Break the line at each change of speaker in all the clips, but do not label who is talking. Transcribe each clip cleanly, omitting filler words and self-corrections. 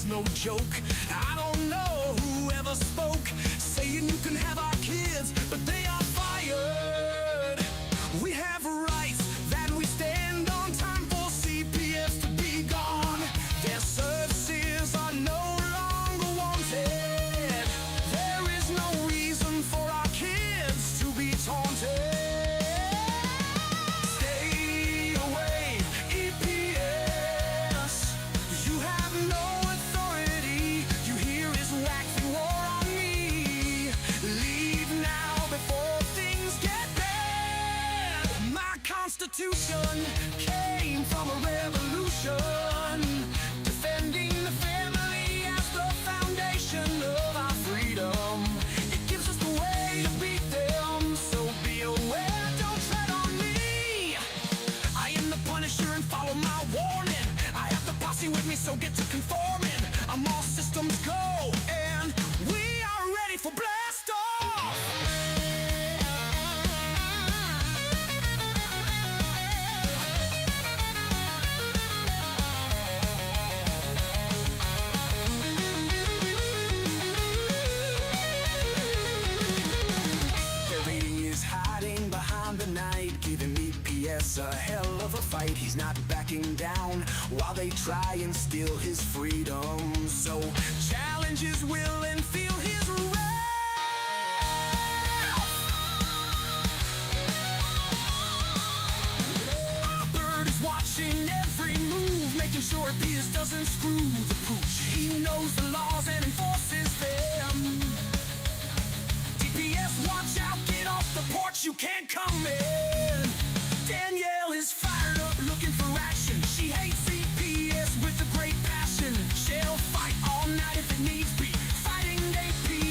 No joke. I don't know who ever spoke, saying you can have our kids, but they are fired. We have rights that we stand on. Time for CPS to be gone. Their services are no longer wanted. There is no reason for our kids to be taunted. Stay away, EPS. You have no Constitution came from a revolution, defending the family as the foundation of our freedom. It gives us the way to beat them, so be aware, don't tread on me. I am the Punisher and follow my warning. I have the posse with me, so get to conforming. I'm all systems go, and we are ready for blast off. Giving EPS a hell of a fight. He's not backing down while they try and steal his freedom. So challenge his will and feel his wrath. Bird is watching every move, making sure EPS doesn't screw the pooch. He knows the laws and enforces them. DPS, watch out, get off the porch, you can't come in. Danielle is fired up, looking for action. She hates CPS with a great passion. She'll fight all night if it needs be. Fighting APS.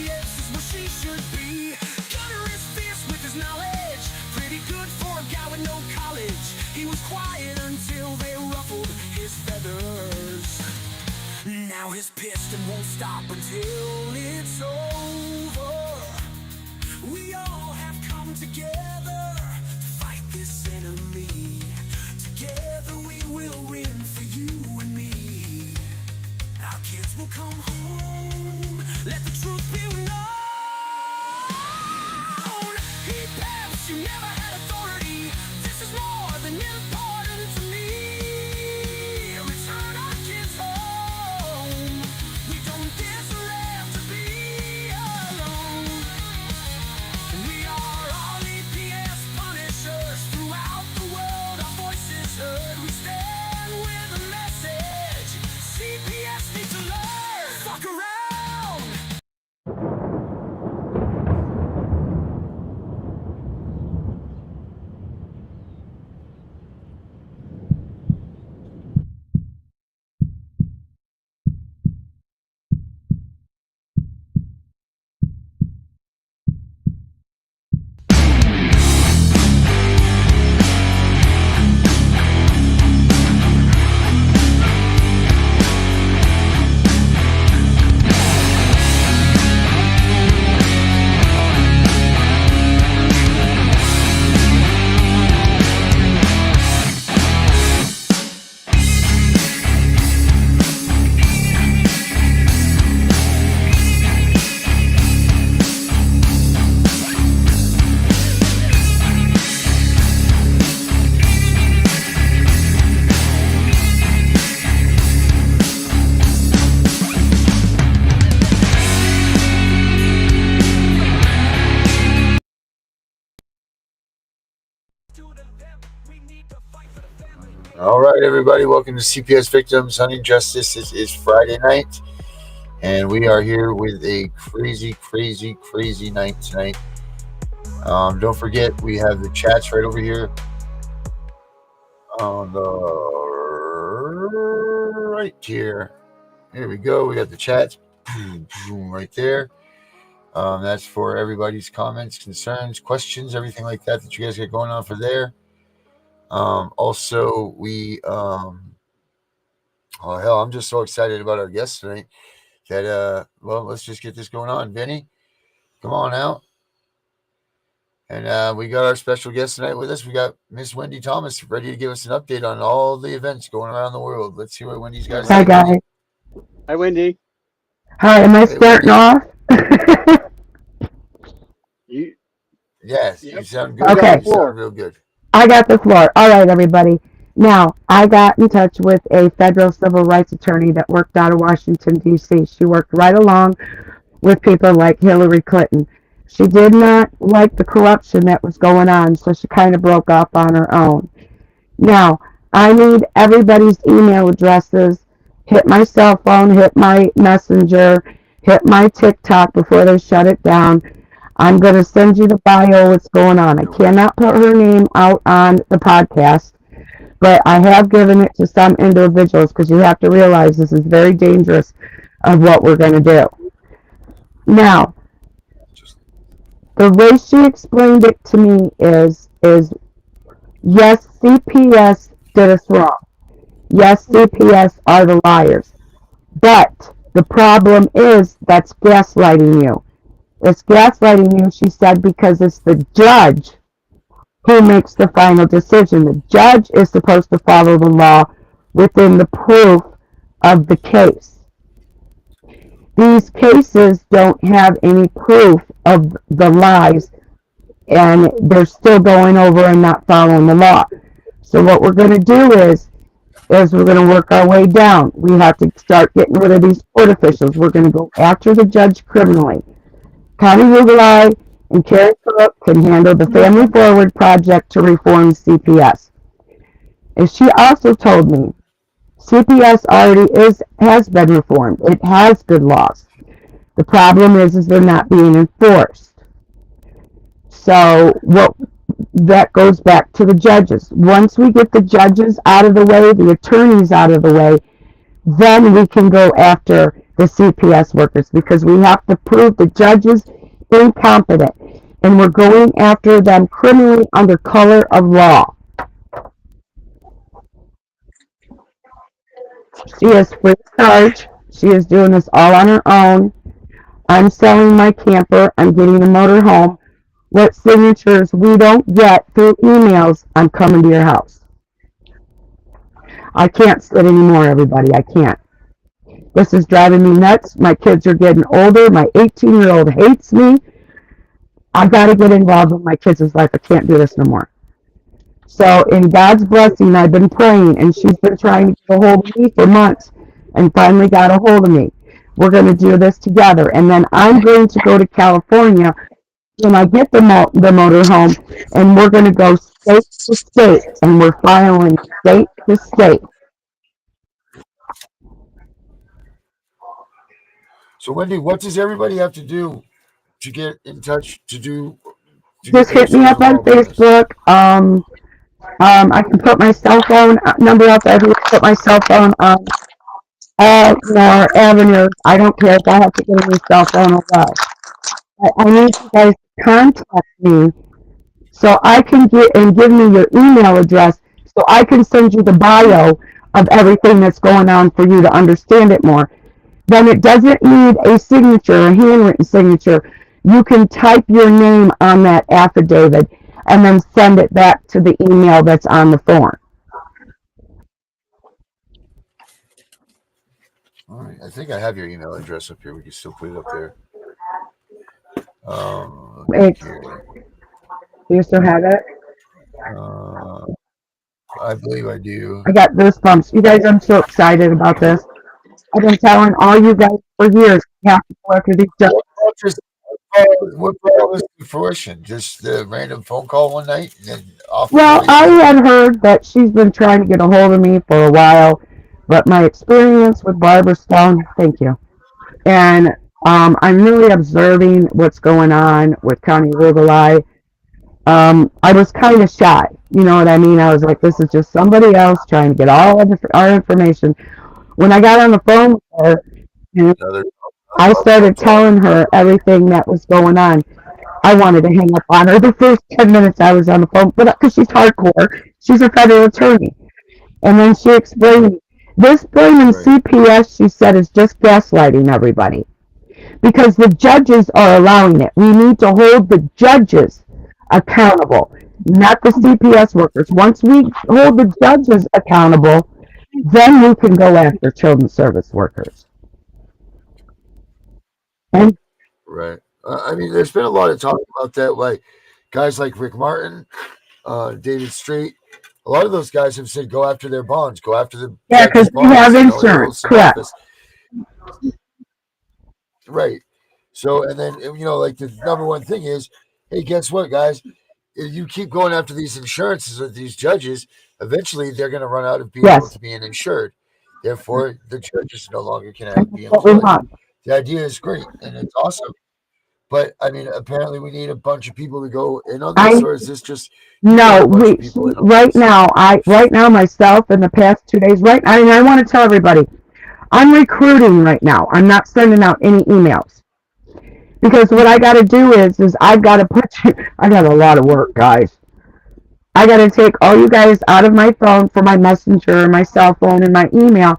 All right, everybody, welcome to CPS Victims Hunting Justice. It is Friday night, and we are here with a crazy, crazy, crazy night tonight. Don't forget, we have the chats right over here on the right here. Here we go. We got the chats right there. That's for everybody's comments, concerns, questions, everything like that you guys got going on for there. Also, oh hell, I'm just so excited about our guests tonight that well, let's just get this going on. Vinny, come on out. And we got our special guest tonight with us. We got Miss Wendy Thomas ready to give us an update on all the events going around the world. Let's see what Wendy's got to
Hi
say.
guys.
Wendy,
Hi, Wendy.
Hi, am I
hey
starting
Wendy.
off?
You,
Yes, you
yep,
sound
you
good.
got the
Okay,
You sound
floor.
real good.
I got the floor. All right, everybody. Now, I got in touch with a federal civil rights attorney that worked out of Washington, D.C. She worked right along with people like Hillary Clinton. She did not like the corruption that was going on, so she kind of broke off on her own. Now, I need everybody's email addresses. Hit my cell phone, hit my messenger, hit my TikTok before they shut it down. I'm going to send you the bio, what's going on. I cannot put her name out on the podcast, but I have given it to some individuals because you have to realize this is very dangerous of what we're going to do. Now, the way she explained it to me is yes, CPS did us wrong. Yes, CPS are the liars. But the problem is that's gaslighting you. It's gaslighting you, she said, because it's the judge who makes the final decision. The judge is supposed to follow the law within the proof of the case. These cases don't have any proof of the lies, and they're still going over and not following the law. So what we're going to do is we're going to work our way down. We have to start getting rid of these court officials. We're going to go after the judge criminally. Connie Rugelai and Carrie Cook can handle the Family Forward project to reform CPS. And she also told me CPS already has been reformed. It has good laws. The problem is they're not being enforced. So what that goes back to the judges. Once we get the judges out of the way, the attorneys out of the way, then we can go after the CPS workers because we have to prove the judges incompetent and we're going after them criminally under color of law. She is free of charge. She is doing this all on her own. I'm selling my camper. I'm getting a motor home. What signatures we don't get through emails, I'm coming to your house. I can't sit anymore, everybody. I can't. This is driving me nuts. My kids are getting older. My 18-year-old hates me. I got to get involved in my kids' life. I can't do this no more. So, in God's blessing, I've been praying, and she's been trying to get a hold of me for months and finally got a hold of me. We're going to do this together. And then I'm going to go to California when I get the motor home, and we're going to go state to state, and we're filing state to state.
So Wendy, what does everybody have to do to get in touch to get
Just hit me
themselves
up on
involved in this?
Facebook. I can put my cell phone number up everywhere. Put my cell phone on all more avenues. I don't care if I have to get a new cell phone or what. I need you guys to contact me so I can get and give me your email address so I can send you the bio of everything that's going on for you to understand it more. Then it doesn't need a signature, a handwritten signature. You can type your name on that affidavit and then send it back to the email that's on the form.
All right, I think I have your email address up here. We can still put it up there. Let's see
It's,
here.
do you still have it?
Uh, I believe I do.
I got goosebumps. You guys, I'm so excited about this. I've been telling all you guys for years you have to go after these judges.
What brought this to fruition? Just the random phone call one night, and then off the
Well, I
radio.
had heard that she's been trying to get a hold of me for a while, but my experience with Barbara Stone, thank you, and I'm really observing what's going on with County Rugelai. I was kind of shy, you know what I mean? I was like, this is just somebody else trying to get all of our information. When I got on the phone with her, and
Another
I started telling her everything that was going on. I wanted to hang up on her the first 10 minutes I was on the phone, but because she's hardcore, she's a federal attorney. And then she explained this blaming
right.
CPS, she said, is just gaslighting everybody because the judges are allowing it. We need to hold the judges accountable, not the CPS workers. Once we hold the judges accountable, then we can go after children's service workers. And
Right. I mean, there's been a lot of talk about that, like guys like Rick Martin, David Street. A lot of those guys have said go after their bonds, go after the
yeah,
judges'
because we have
bonds. They hold
insurance,
some
correct.
office. Right. So, and then, like the number one thing is, hey, guess what, guys? If you keep going after these insurances or these judges, eventually they're going to run out of being able
Yes,
to be insured. Therefore, the judges no longer can be
what we
employed.
want.
The idea is great and it's awesome. But I mean, apparently we need a bunch of people to go in on this,
I
or is this just you got
no,
a bunch
we
of people in on
right
this?
now. Right now myself in the past 2 days. Right, I want to tell everybody I'm recruiting right now. I'm not sending out any emails because what I got to do is I've got to put you. I got a lot of work, guys. I got to take all you guys out of my phone for my messenger, my cell phone, and my email,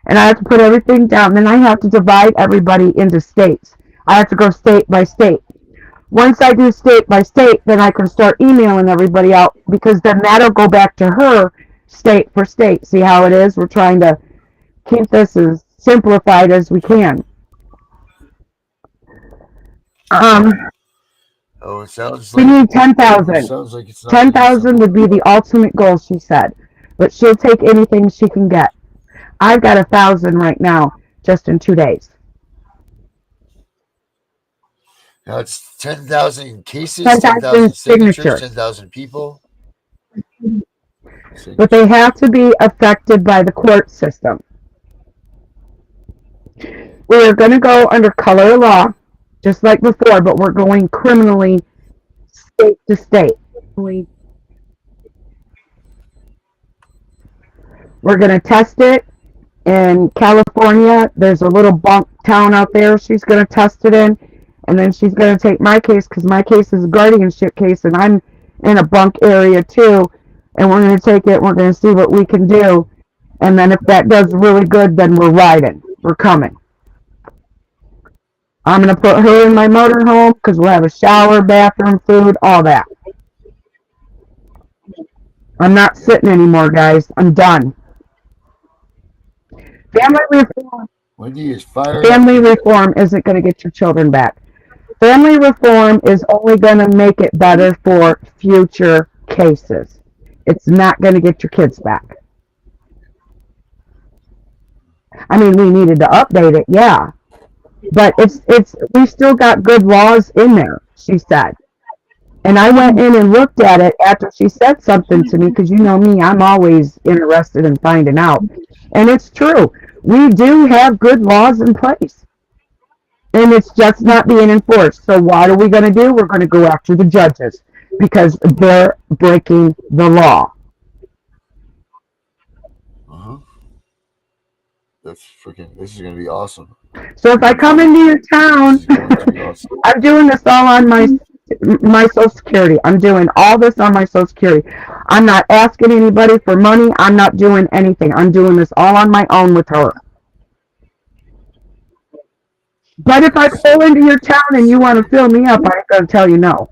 and I have to put everything down. Then I have to divide everybody into states. I have to go state by state. Once I do state by state, then I can start emailing everybody out because then that'll go back to her state for state. See how it is? We're trying to keep this as simplified as we can. Um,
Oh, it sounds
we
like
need
it
10,000.
sounds like it's not going to be
10,000
simple.
would be the ultimate goal, she said. But she'll take anything she can get. I've got 1,000 right now, just in 2 days.
Now it's 10,000 cases,
10,000
10,000 signatures,
signatures.
10,000 people.
But they
Signatures.
have to be affected by the court system. We are going to go under color of law, just like before, but we're going criminally state to state. We're going to test it in California. There's a little bunk town out there she's going to test it in. And then she's going to take my case because my case is a guardianship case and I'm in a bunk area too. And we're going to take it. We're going to see what we can do. And then if that does really good, then we're riding. We're coming. I'm going to put her in my motorhome because we'll have a shower, bathroom, food, all that. I'm not sitting anymore, guys. I'm done. Family reform.
Wendy is fired
Family
up.
reform isn't going to get your children back. Family reform is only going to make it better for future cases. It's not going to get your kids back. I mean, we needed to update it, yeah, but we still got good laws in there, she said. And I went in and looked at it after she said something to me because you know me, I'm always interested in finding out. And it's true. We do have good laws in place. And it's just not being enforced. So what are we going to do? We're going to go after the judges because they're breaking the law.
Uh-huh. That's freaking. This is going to be awesome.
So if I come into your town,
This is going to be awesome.
I'm doing this all on my Social Security. I'm doing all this on my Social Security. I'm not asking anybody for money. I'm not doing anything. I'm doing this all on my own with her. But if I pull into your town and you want to fill me up, I ain't going to tell you no.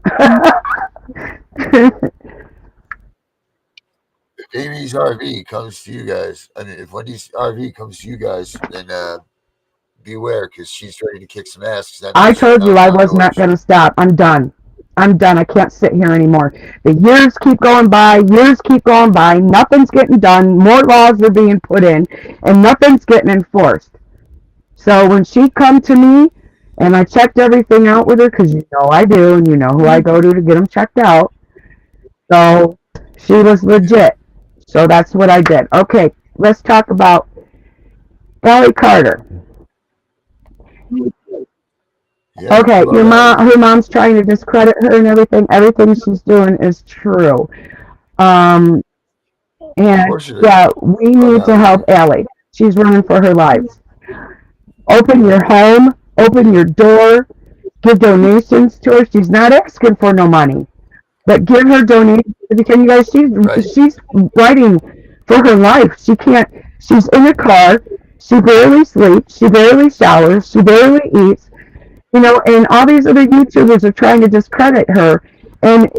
If Amy's RV comes to you guys, I mean, if Wendy's RV comes to you guys, then beware because she's ready to kick some ass. That
I
means she's
told you I
knocking on
was not
doors.
going to stop. I'm done. I'm done. I can't sit here anymore. The years keep going by. Years keep going by. Nothing's getting done. More laws are being put in, and nothing's getting enforced. So when she come to me, and I checked everything out with her, because you know I do, and you know who I go to get them checked out. So She was legit. So that's what I did. Okay, let's talk about Ellie Carter.
Yeah,
Okay,
love Allie.
her mom's trying to discredit her and everything. Everything she's doing is true. Um,
Of
and
course it is.
yeah, we
Love
need to
Allie.
help Ellie. She's running for her life. Open your home, open your door, give donations to her. She's not asking for no money, but give her donations because you guys,
Right.
she's fighting for her life. She can't. She's in a car. She barely sleeps. She barely showers. She barely eats. And all these other YouTubers are trying to discredit her. And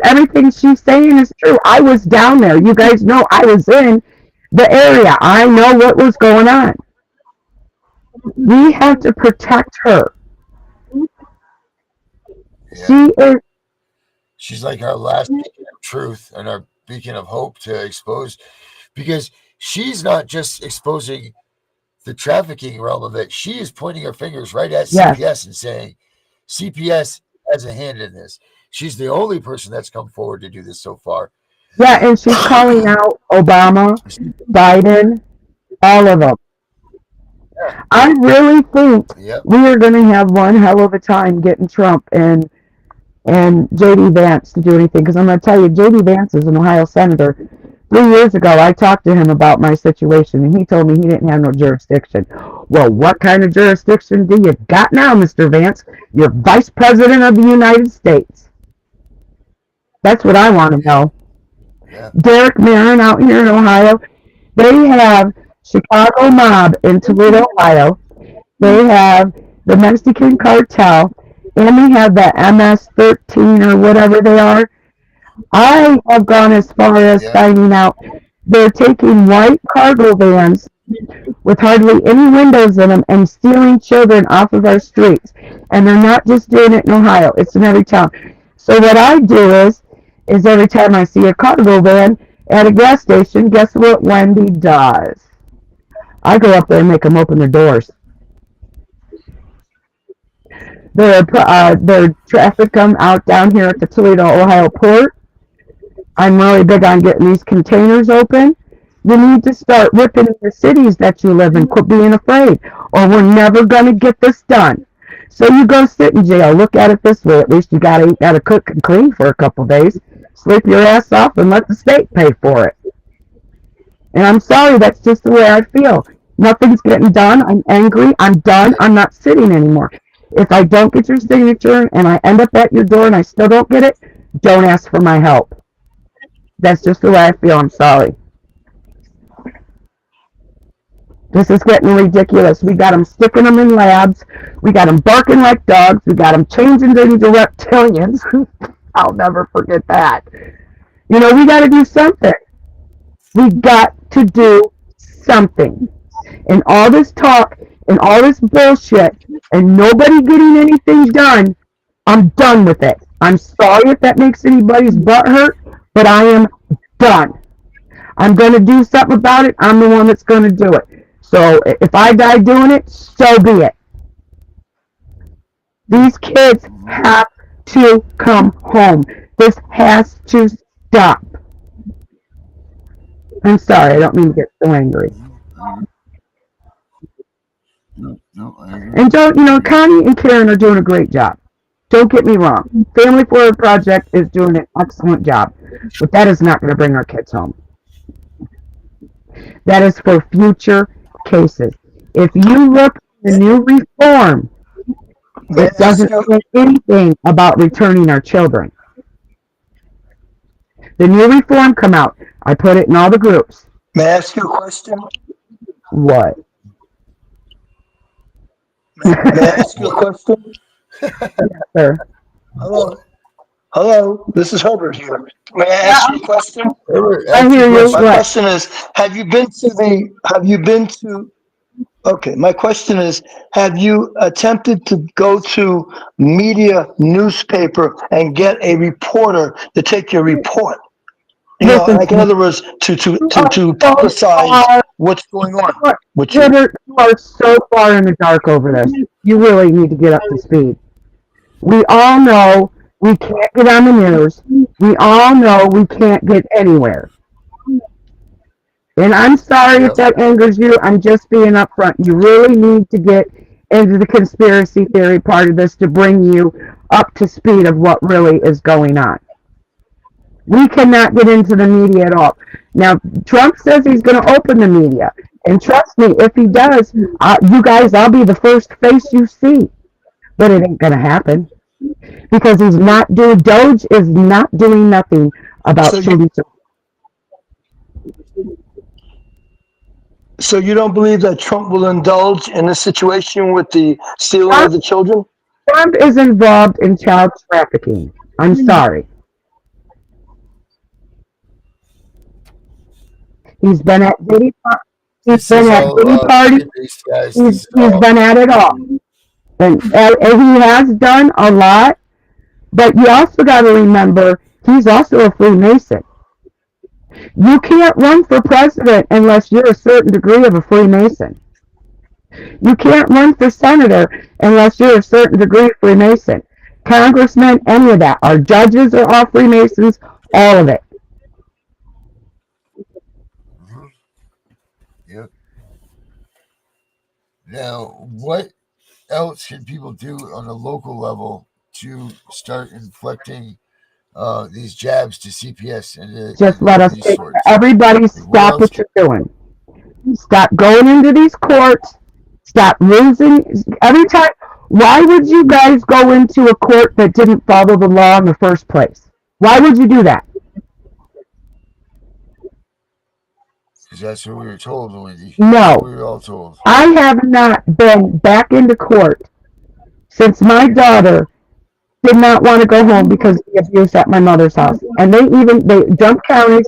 everything she's saying is true. I was down there. You guys know I was in the area. I know what was going on. We have to protect her.
Yeah.
She is,
She's like our last beacon of truth and our beacon of hope to expose, because she's not just exposing the trafficking realm of it. She is pointing her fingers right at
yes.
CPS and saying CPS has a hand in this. She's the only person that's come forward to do this so far.
Yeah, and she's calling out Obama, Biden, all of them. I really think
Yep.
we are going to have one hell of a time getting Trump and JD Vance to do anything. Because I'm going to tell you, JD Vance is an Ohio senator. 3 years ago, I talked to him about my situation, and he told me he didn't have no jurisdiction. Well, what kind of jurisdiction do you got now, Mr. Vance? You're Vice President of the United States. That's what I want to know.
Yeah.
Derek Marin out here in Ohio, they have Chicago Mob in Toledo, Ohio. They have the Mexican cartel, and they have the MS-13 or whatever they are. I have gone as far as
Yeah.
finding out they're taking white cargo vans with hardly any windows in them and stealing children off of our streets. And they're not just doing it in Ohio, it's in every town. So what I do is every time I see a cargo van at a gas station, guess what Wendy does? I go up there and make them open their doors. Their traffic come out down here at the Toledo, Ohio port. I'm really big on getting these containers open. You need to start ripping the cities that you live in. Quit being afraid, or we're never going to get this done. So you go sit in jail. Look at it this way. At least you got to eat, got to cook and clean for a couple days. Sleep your ass off and let the state pay for it. And I'm sorry, that's just the way I feel. Nothing's getting done. I'm angry. I'm done. I'm not sitting anymore. If I don't get your signature and I end up at your door and I still don't get it, don't ask for my help. That's just the way I feel. I'm sorry. This is getting ridiculous. We got them sticking them in labs. We got them barking like dogs. We got them changing into reptilians. I'll never forget that. We got to do something. We got to do something. And all this talk and all this bullshit and nobody getting anything done, I'm done with it. I'm sorry if that makes anybody's butt hurt, but I am done. I'm going to do something about it. I'm the one that's going to do it. So if I die doing it, so be it. These kids have to come home. This has to stop. I'm sorry, I don't mean to get so angry.
No, I agree.
And Connie and Karen are doing a great job. Don't get me wrong. Family Forward Project is doing an excellent job. But that is not going to bring our kids home. That is for future cases. If you look at the new reform, it doesn't say anything about returning our children. The new reform come out. I put it in all the groups.
May I ask you a question?
What?
May I ask you a question?
Sir.
Hello, this is Herbert here. May I ask you a question?
I hear you.
My
What?
question is, okay, my question is, have you attempted to go to media newspaper and get a reporter to take your report?
Listen,
like in other words, to publicize what's going on with you.
Herbert, you are so far in the dark over this. You really need to get up to speed. We all know we can't get on the news. We all know we can't get anywhere. And I'm sorry if
Yep.
that angers you. I'm just being upfront. You really need to get into the conspiracy theory part of this to bring you up to speed of what really is going on. We cannot get into the media at all. Now, Trump says he's going to open the media. And trust me, if he does, you guys, I'll be the first face you see. But it ain't going to happen because he's not doing, Doge is not doing nothing about
So you,
children.
so you don't believe that Trump will indulge in a situation with the stealing of
Trump,
the children?
Trump is involved in child trafficking. I'm sorry. He's been at Diddy, he's
This
been
is
at
all
Diddy parties.
based, guys.
He's,
This is
he's
all.
been at it all. And he has done a lot, but you also got to remember he's also a Freemason. You can't run for president unless you're a certain degree of a Freemason. You can't run for senator unless you're a certain degree of Freemason. Congressmen, any of that. Our judges are all Freemasons, all of it.
Mhm. Yep. Now, what else can people do on a local level to start inflicting these jabs to CPS
Just let
and
us
these
take,
sorts?
everybody
Like, what
stop
else
what
can?
you're doing. Stop going into these courts. Stop losing. Every time, why would you guys go into a court that didn't follow the law in the first place? Why would you do that?
Because that's what we were told, Wendy. That's what
No.
we were all told.
I have not been back into court since my daughter did not want to go home because of the abuse at my mother's house. And they jumped counties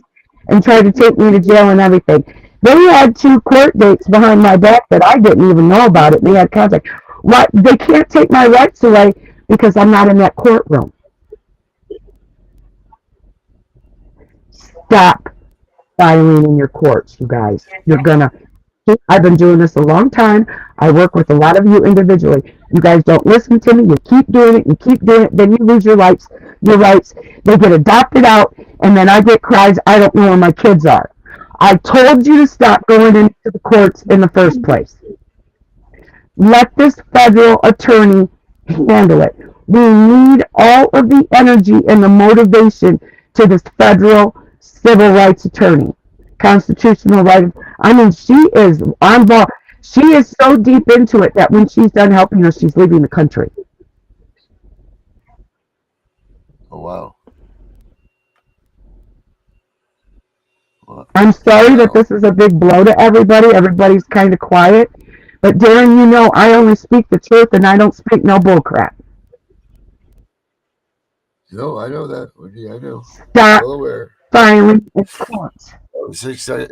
and tried to take me to jail and everything. They had 2 court dates behind my back that I didn't even know about it. They had contact. What? They can't take my rights away because I'm not in that courtroom. Stop filing in your courts, you guys. You're gonna. I've been doing this a long time. I work with a lot of you individually. You guys don't listen to me. You keep doing it. You keep doing it. Then you lose your rights. Your rights. They get adopted out, and then I get cries. I don't know where my kids are. I told you to stop going into the courts in the first place. Let this federal attorney handle it. We need all of the energy and the motivation to this federal civil rights attorney. Constitutional right. I mean, she is on ball. She is so deep into it that when she's done helping us, she's leaving the country.
Oh, wow.
I'm sorry that
Wow.
this is a big blow to everybody. Everybody's kind of quiet. But Darren, you know, I only speak the truth and I don't speak no bullcrap.
No, I know that, Wendy. I know.
Stop
Well aware.
filing in courts.
It's exciting.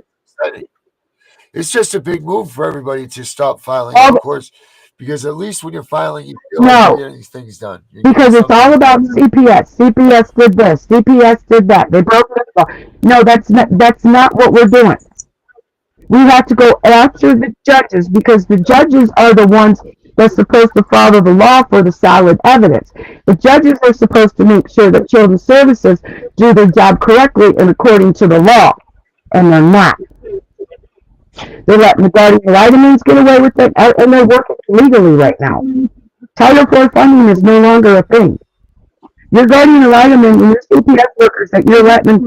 It's just a big move for everybody to stop filing
All
in
the,
courts because at least when you're filing, you feel like you're
no,
getting things done. You're getting
because it's all
something
about
done.
CPS. CPS did this. CPS did that. They broke this law. No, that's not what we're doing. We have to go after the judges because the judges are the ones that's supposed to follow the law for the solid evidence. The judges are supposed to make sure that children's services do their job correctly and according to the law, and they're not. They're letting the guardian vitamins get away with it, and they're working legally right now. Title IV funding is no longer a thing. Your guardian vitamin and your CPS workers that you're letting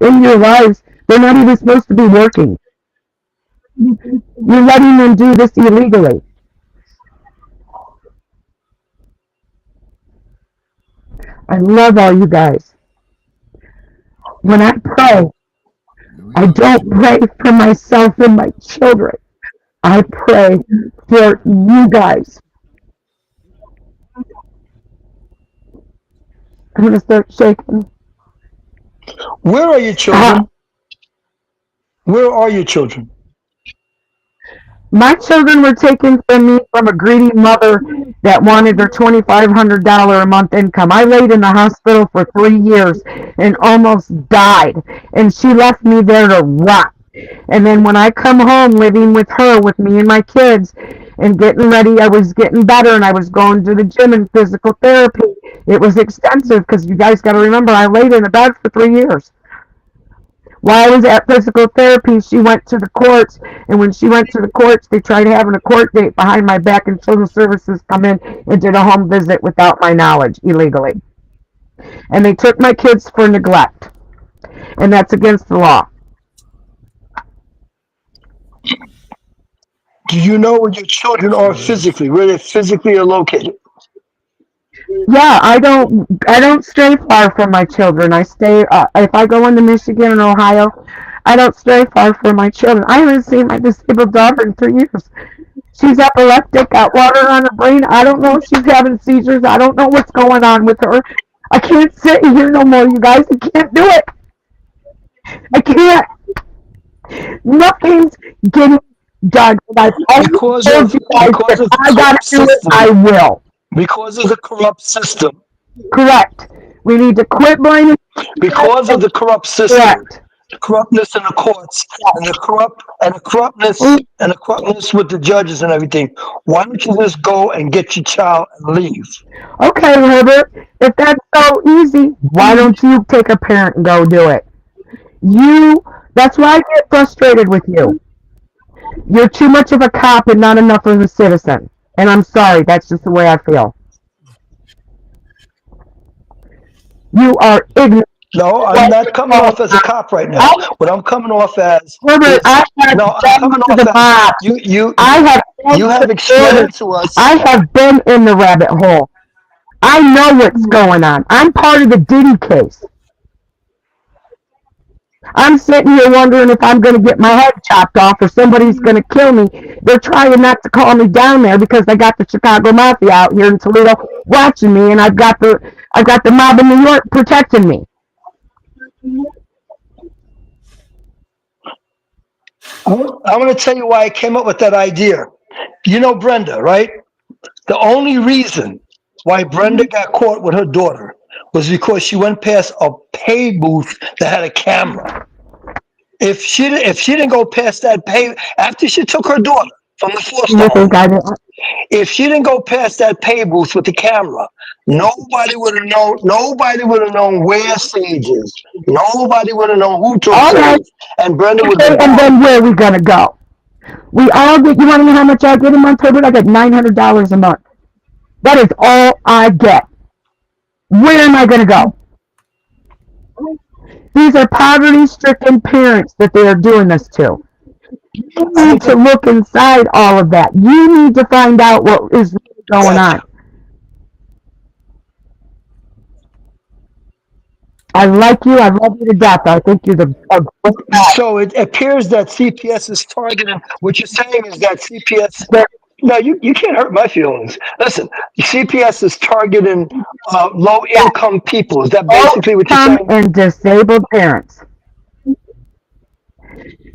in your lives, they're not even supposed to be working. You're letting them do this illegally. I love all you guys. When I pray, I don't pray for myself and my children. I pray for you guys. I'm going to start shaking.
Where are your children? Where are your children?
My children were taken from me from a greedy mother that wanted their $2,500 a month income. I laid in the hospital for 3 years and almost died, and she left me there to rot. And then when I come home living with her, with me and my kids, and getting ready, I was getting better, and I was going to the gym and physical therapy. It was extensive because you guys got to remember I laid in a bed for 3 years. While I was at physical therapy, she went to the courts, and when she went to the courts, they tried having a court date behind my back, and Children's Services come in and did a home visit without my knowledge, illegally. And they took my kids for neglect, and that's against the law.
Do you know where your children are physically, where they physically are located?
Yeah, I don't stray far from my children. I stay if I go into Michigan and Ohio, I don't stray far from my children. I haven't seen my disabled daughter in 3 years. She's epileptic, got water on her brain. I don't know if she's having seizures. I don't know what's going on with her. I can't sit here no more, you guys. I can't do it. I can't. Nothing's getting done. I've always
Because
told
of
you guys
because
if
of the
I gotta
corrupt
do it, I
system.
will.
Because of the corrupt system.
Correct. We need to quit blaming.
Because of the corrupt system.
Correct.
The corruptness in the courts and the corruptness with the judges and everything. Why don't you just go and get your child and leave?
Okay, Herbert, if that's so easy, why don't you take a parent and go do it? That's why I get frustrated with you. You're too much of a cop and not enough of a citizen. And I'm sorry, that's just the way I feel. You are ignorant.
No, I'm not coming off as a cop right now. What I'm coming off as
Herbert,
is
I have
no, I'm
been
coming
to
off
the
as
mob.
you
I
have explained to us.
I have been in the rabbit hole. I know what's going on. I'm part of the Diddy case. I'm sitting here wondering if I'm going to get my head chopped off or somebody's going to kill me. They're trying not to call me down there because I got the Chicago Mafia out here in Toledo watching me, and I've got the mob in New York protecting me.
I'm going to tell you why I came up with that idea. You know Brenda, right? The only reason why Brenda got caught with her daughter was because she went past a pay booth that had a camera. If she didn't go past that pay after she took her daughter from the foster
You think
home,
I did?
if she didn't go past that pay booth with the camera, nobody would have known. Nobody would have known where Sage is. Nobody would have known who took
All right.
Sage, and Brenda would
Okay,
have
and
gone.
then where are we going to go? We all get, you want to know how much I get a month, Herbert? I get $900 a month. That is all I get. Where am I going to go? These are poverty-stricken parents that they are doing this to. You need to look inside all of that. You need to find out what is really going on. I like you. I love you to death. I think you're a great guy.
So it appears that CPS is targeting. What you're saying is that CPS. No, you can't hurt my feelings. Listen, CPS is targeting low-income people. Is that basically what you're saying?
And disabled parents.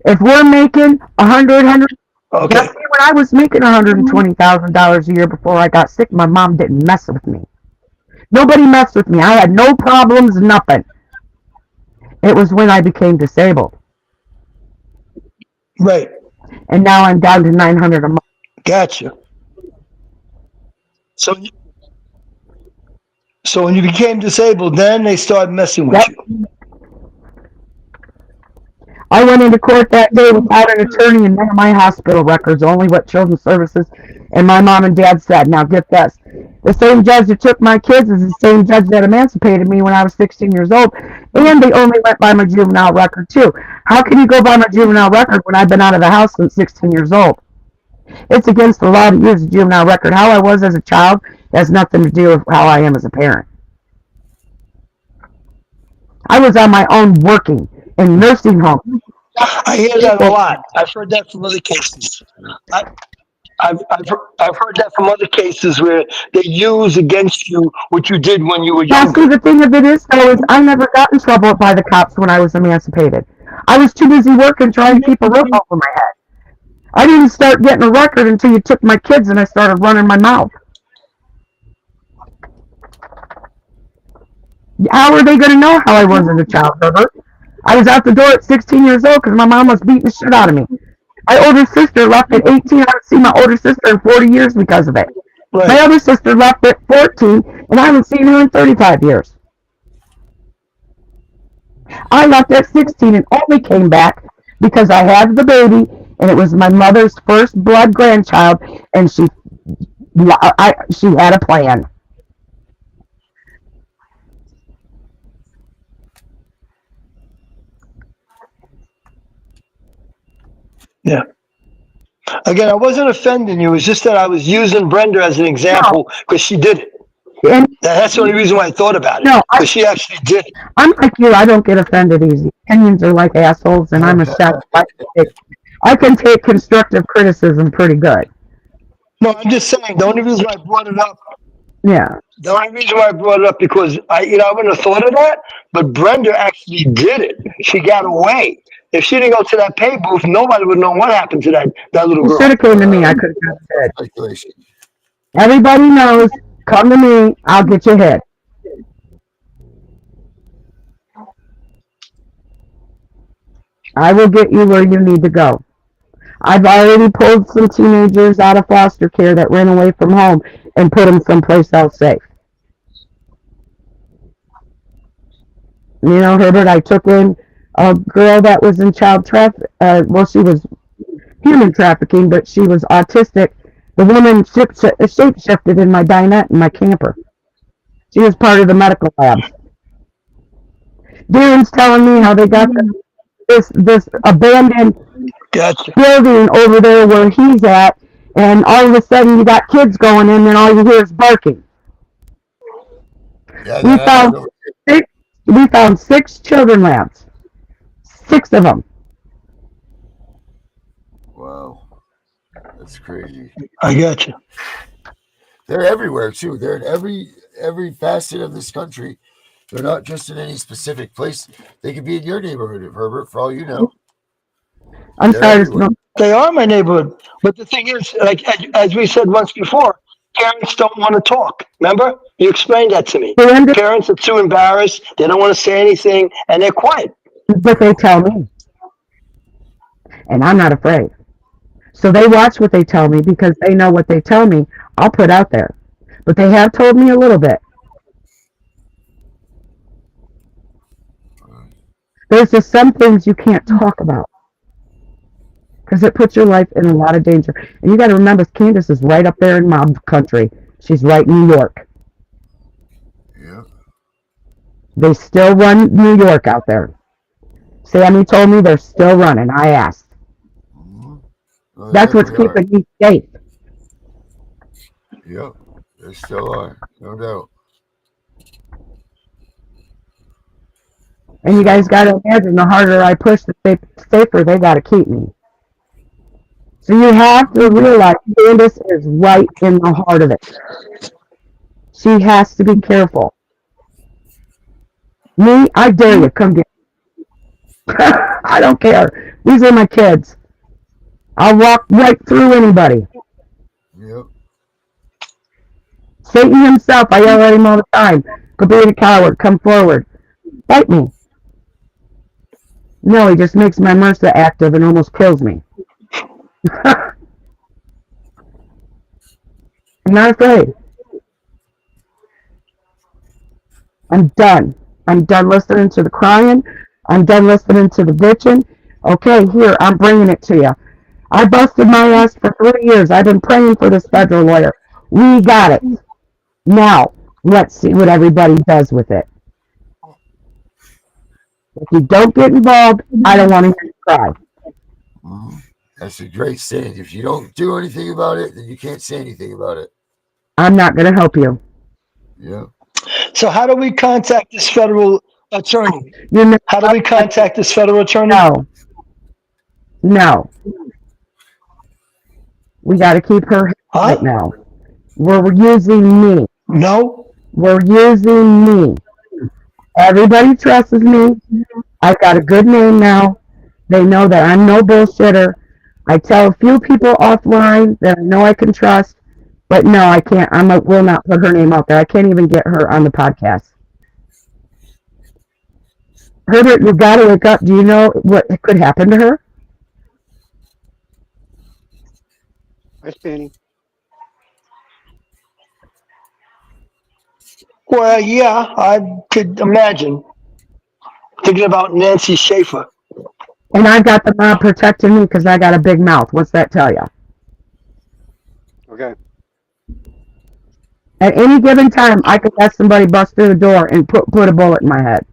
If we're making $100,
Okay.
when I was making $120,000 a year before I got sick, my mom didn't mess with me. Nobody messed with me. I had no problems, nothing. It was when I became disabled.
Right.
And now I'm down to $900 a month.
Gotcha. So when you became disabled, then they started messing with you.
I went into court that day without an attorney and none of my hospital records, only what Children's Services and my mom and dad said. Now get this. The same judge that took my kids is the same judge that emancipated me when I was 16 years old, and they only went by my juvenile record too. How can you go by my juvenile record when I've been out of the house since 16 years old? It's against the law to use a juvenile record. How I was as a child has nothing to do with how I am as a parent. I was on my own working in nursing homes.
I hear that a lot. I've heard that from other cases. I've heard that from other cases where they use against you what you did when you were younger.
See, the thing of it is, though, is I never got in trouble by the cops when I was emancipated. I was too busy working trying to keep a roof over my head. I didn't start getting a record until you took my kids and I started running my mouth. How are they going to know how I was as a child, Herbert? I was out the door at 16 years old because my mom was beating the shit out of me. My older sister left at 18. I haven't seen my older sister in 40 years because of it.
Right.
My other sister left at 14 And I haven't seen her in 35 years. I left at 16 and only came back because I had the baby and it was my mother's first blood grandchild and she had a plan.
Yeah. Again, I wasn't offending you. It's just that I was using Brenda as an
No,
example because she did it.
and
That's the only reason why I thought about it
no,
because she actually did it.
I'm like you. I don't get offended easy. Opinions are like assholes, and I'm a shot. I can take constructive criticism pretty good.
No, I'm just saying the only reason why I brought it up.
Yeah.
The only reason why I brought it up because I wouldn't have thought of that, but Brenda actually did it. She got away. If she didn't go to that pay booth, nobody would know what happened to that little
You should
girl.
have came to me. I could have got your head.
Speculation.
Everybody knows. Come to me. I'll get your head. I will get you where you need to go. I've already pulled some teenagers out of foster care that ran away from home and put them someplace else safe. You know, Herbert, I took in a girl that was in child traffic. Well, she was human trafficking, but she was autistic. The woman shape shifted in my dinette in my camper. She was part of the medical labs. Darren's telling me how they got this abandoned
Gotcha.
building over there where he's at, and all of a sudden you got kids going in, and all you hear is barking.
Yeah,
We
that
found
happened over
six. We found 6 children labs. 6 of them.
Wow, that's crazy.
I got you.
They're everywhere too. They're in every facet of this country. They're not just in any specific place. They could be in your neighborhood, Herbert, for all you know.
I'm
They're
sorry.
everywhere.
They are my neighborhood. But the thing is, like as we said once before, parents don't want to talk. Remember? You explained that to me. Parents are too embarrassed. They don't want to say anything, and they're quiet.
But they tell me, and I'm not afraid. So they watch what they tell me because they know what they tell me, I'll put out there. But they have told me a little bit. There's just some things you can't talk about because it puts your life in a lot of danger. And you got to remember, Candace is right up there in mob country. She's right in New York.
Yeah.
They still run New York out there. Sammy told me they're still running. I asked.
Mm-hmm. Well,
That's what's
definitely are.
keeping me safe.
Yep, they still are, no doubt.
And you guys got to imagine the harder I push, the safer they got to keep me. So you have to realize Candace is right in the heart of it. She has to be careful. Me, I dare you, come get me. I don't care. These are my kids. I'll walk right through anybody.
Yep.
Satan himself, I yell at him all the time. Quit being a coward. Come forward. Fight me. No, he just makes my MRSA active and almost kills me. I'm not afraid. I'm done. I'm done listening to the crying. I'm done listening to the bitching. Okay, here, I'm bringing it to you. I busted my ass for 3 years. I've been praying for this federal lawyer. We got it. Now, let's see what everybody does with it. If you don't get involved, I don't want to hear you cry.
Mm-hmm. That's a great saying. If you don't do anything about it, then you can't say anything about it.
I'm not going to help you.
Yeah.
So how do we contact this federal attorney?
You're
How do we contact this federal attorney?
No. No. We got to keep her right now. We're using me.
No.
We're using me. Everybody trusts me. I've got a good name now. They know that I'm no bullshitter. I tell a few people offline that I know I can trust, but no, I can't. Will not put her name out there. I can't even get her on the podcast. Herbert, you got to wake up. Do you know what could happen to her?
Hi, Spanny.
Well, yeah, I could imagine thinking about Nancy Schaefer.
And I've got the mom protecting me because I got a big mouth. What's that tell you?
Okay.
At any given time, I could let somebody bust through the door and put a bullet in my head.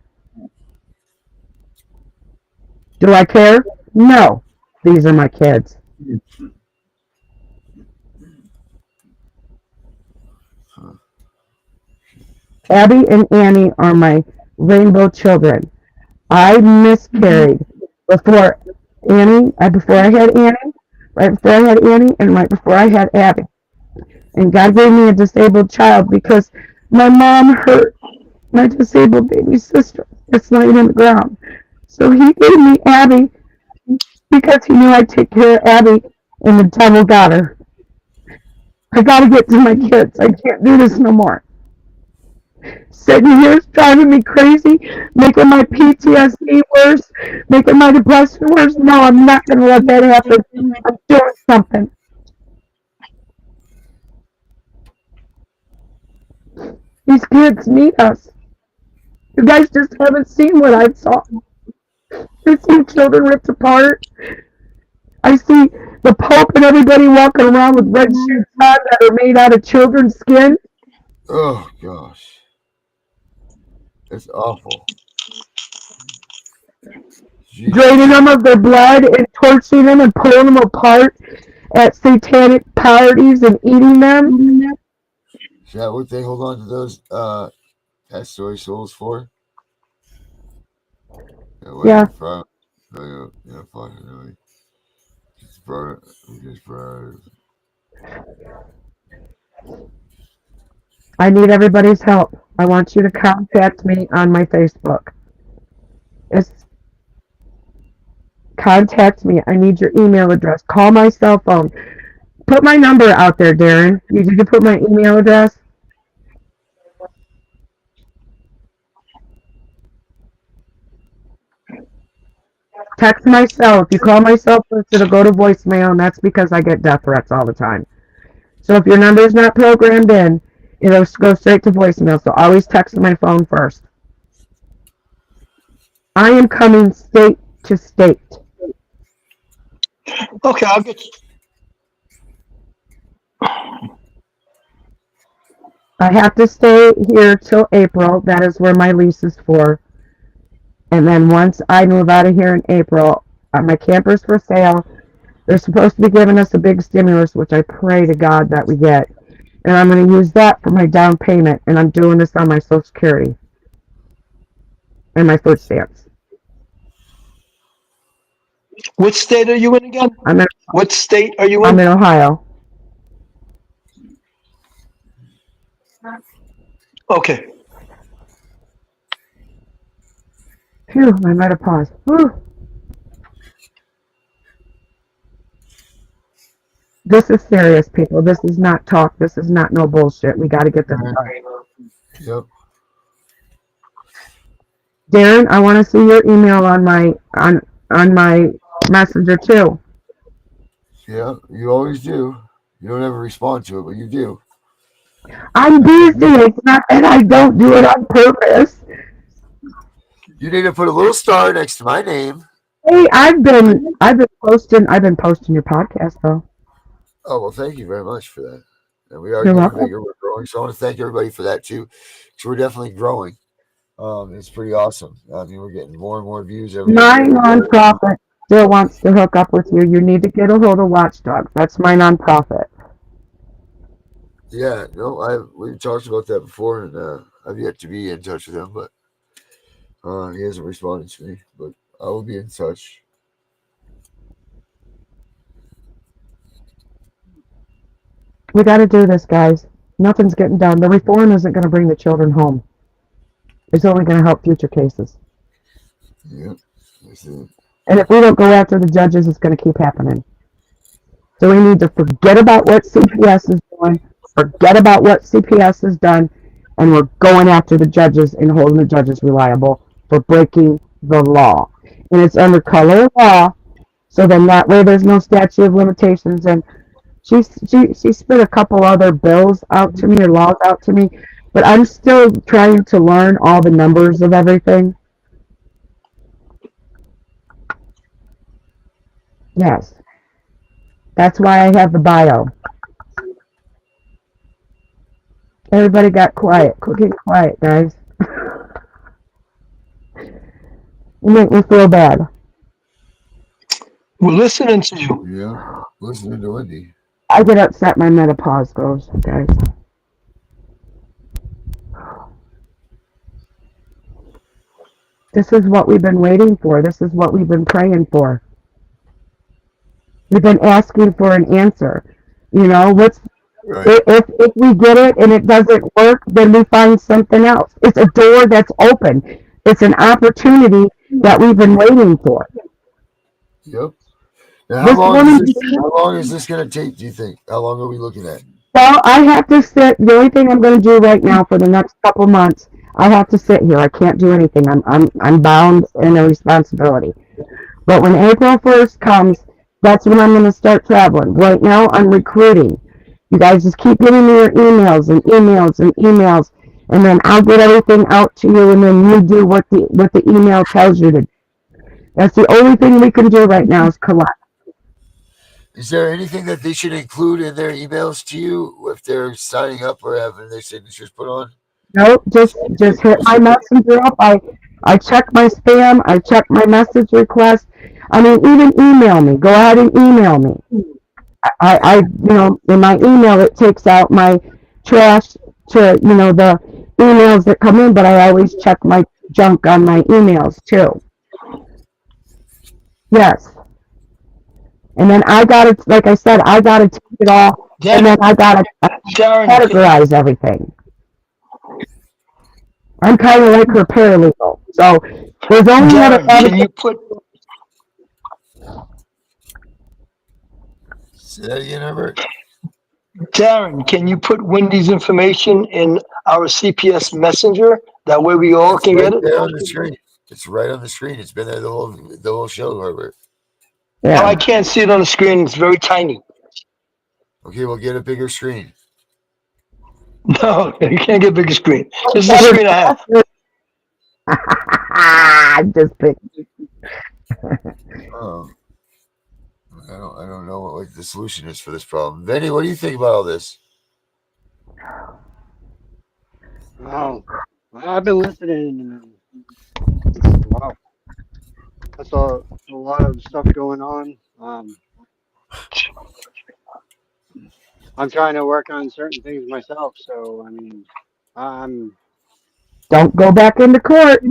Do I care? No. These are my kids. Abby and Annie are my rainbow children. I miscarried before before I had Annie, right before I had Annie, and right before I had Abby. And God gave me a disabled child because my mom hurt my disabled baby sister that's laying on the ground. So he gave me Abby because he knew I'd take care of Abby, and the devil got her. I gotta get to my kids. I can't do this no more. Sitting here is driving me crazy, making my PTSD worse, making my depression worse. No, I'm not gonna let that happen. I'm doing something. These kids need us. You guys just haven't seen what I've saw. I've seen children ripped apart. I see the Pope and everybody walking around with red shoes on that are made out of children's skin.
Oh gosh, it's awful. Jesus.
Draining them of their blood and torturing them and pulling them apart at satanic parties and eating them.
Is that what they hold on to those castaway souls for?
Yeah.
Fine. Yeah, fine. Anyway. Just
I need everybody's help. I want you to contact me on my Facebook. It's contact me. I need your email address. Call my cell phone. Put my number out there, Darren. Did you put my email address? Text my cell. If you call my cell first, it'll go to voicemail, and that's because I get death threats all the time. So if your number is not programmed in, it'll go straight to voicemail. So always text my phone first. I am coming state to state.
Okay, I'll get.
I have to stay here till April. That is where my lease is for. And then once I move out of here in April, my camper's for sale. They're supposed to be giving us a big stimulus, which I pray to God that we get. And I'm going to use that for my down payment. And I'm doing this on my Social Security and my food stamps.
Which state are you in again? What state are you in?
I'm in Ohio.
Okay.
Phew, I might have paused. Whew. This is serious, people. This is not talk. This is not no bullshit. We got to get this done.
Yep.
Darren, I want to see your email on my messenger too.
Yeah, you always do. You don't ever respond to it, but you do.
I'm busy. It's not that I don't do it on purpose.
You need to put a little star next to my name.
Hey, I've been posting your podcast though.
Oh well, thank you very much for that. And we are
You're
getting
welcome.
bigger. We're growing. So I want to thank everybody for that too, because we're definitely growing. It's pretty awesome. I mean, we're getting more and more views every
My
day.
nonprofit still wants to hook up with you. You need to get a hold of Watchdogs. That's my nonprofit.
Yeah, no, we've talked about that before, and I've yet to be in touch with him, but he hasn't responded to me. But I will be in touch.
We got to do this, guys. Nothing's getting done. The reform isn't going to bring the children home. It's only going to help future cases.
Yeah, that's it.
And if we don't go after the judges, it's going to keep happening. So we need to forget about what CPS is doing, forget about what CPS has done, and we're going after the judges and holding the judges reliable for breaking the law. And it's under color of law, so then that way there's no statute of limitations. And she spit a couple other bills out to me, or laws out to me, but I'm still trying to learn all the numbers of everything. Yes, that's why I have the bio. Everybody got quiet. Get quiet, guys. You make me feel bad.
We're listening to you.
Yeah. Listening to Wendy.
I get upset my menopause goes, guys. This is what we've been waiting for. This is what we've been praying for. We've been asking for an answer. You know,
Right.
if we get it and it doesn't work, then we find something else. It's a door that's open. It's an opportunity that we've been waiting for.
Yep. Now,
This woman,
how long is this going to take? Do you think? How long are we looking at?
well, I have to sit. The only thing I'm going to do right now for the next couple months, I have to sit here. I can't do anything. I'm bound in a responsibility. But when April 1st comes, that's when I'm going to start traveling. Right now, I'm recruiting. You guys just keep getting me your emails and emails and emails, and then I'll get everything out to you, and then you do what the email tells you to do. That's the only thing we can do right now is collect.
Is there anything that they should include in their emails to you if they're signing up or having their signatures put on?
No, just hit my messenger up. I check my spam. I check my message request. I mean, even email me. Go ahead and email me. In my email, it takes out my trash to, the emails that come in, but I always check my junk on my emails too. Yes. And then I gotta, like I said, I gotta take it all, and then I gotta
Darren,
categorize everything. I'm kind of like her paralegal. So there's only
Darren, can you put
Say that again, Herbert.
Darren, can you put Wendy's information in our CPS Messenger? That way we all
It's
can
right
get it.
there on the screen. It's right on the screen. It's been there the whole show, Herbert.
Oh,
yeah.
I can't see it on the screen. It's very tiny.
Okay, we'll get a bigger screen.
No, you can't get a bigger screen. This is the screen I have.
Just pick.
Oh, I don't know what the solution is for this problem. Vinny, what do you think about all this?
Oh, I've been listening. And, wow, that's a lot of stuff going on. I'm trying to work on certain things myself. So, I mean, I'm
Don't go back into court.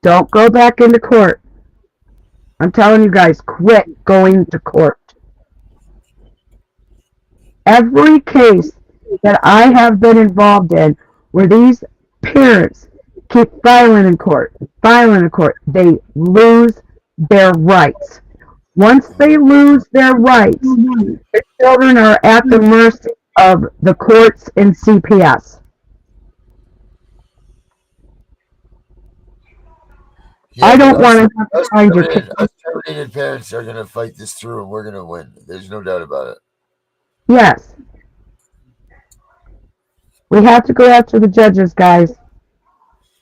Don't go back into court. I'm telling you guys, quit going to court. Every case that I have been involved in where these parents keep filing in court, they lose their rights. Once they lose their rights, the children are at the mercy of the courts and CPS.
Yeah,
I don't
but
want to have to find your kid.
us terminated parents are going to fight this through, and we're going to win. There's no doubt about it.
Yes. We have to go after the judges, guys.